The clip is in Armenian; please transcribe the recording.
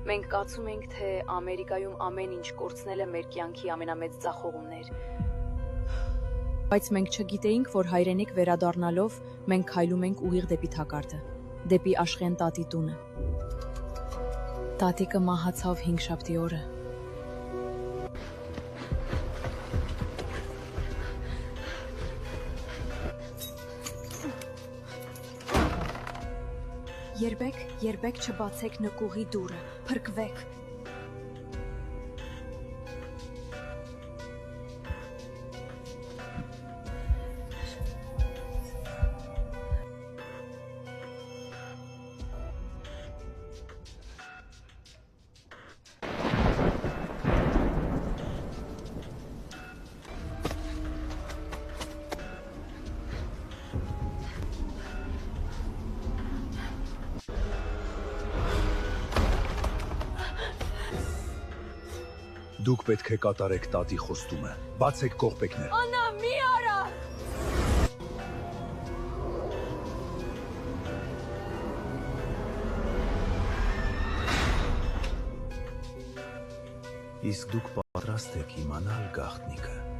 Մենք կացում ենք, թե Ամերիկայում ամեն ինչ կորցնելը մեր կյանքի ամենամեծ ձախողումն էր։ Բայց մենք չգիտեինք, որ հայրենիք վերադառնալով մենք քայլում ենք ուղիղ դեպի թակարդը, դեպի Աշխեն տատի տունը։ Տատիկը մահացավ 5 օրը։ Երբեք չբացեք նկուղի դուռը, փրկվեք։ Դուք պետք է կատարեք տատի խոստումը։ Բացեք կողպեքները։ Աննա, մի արա։ Իսկ դուք պատրաստ եք իմանալ գաղտնիքը։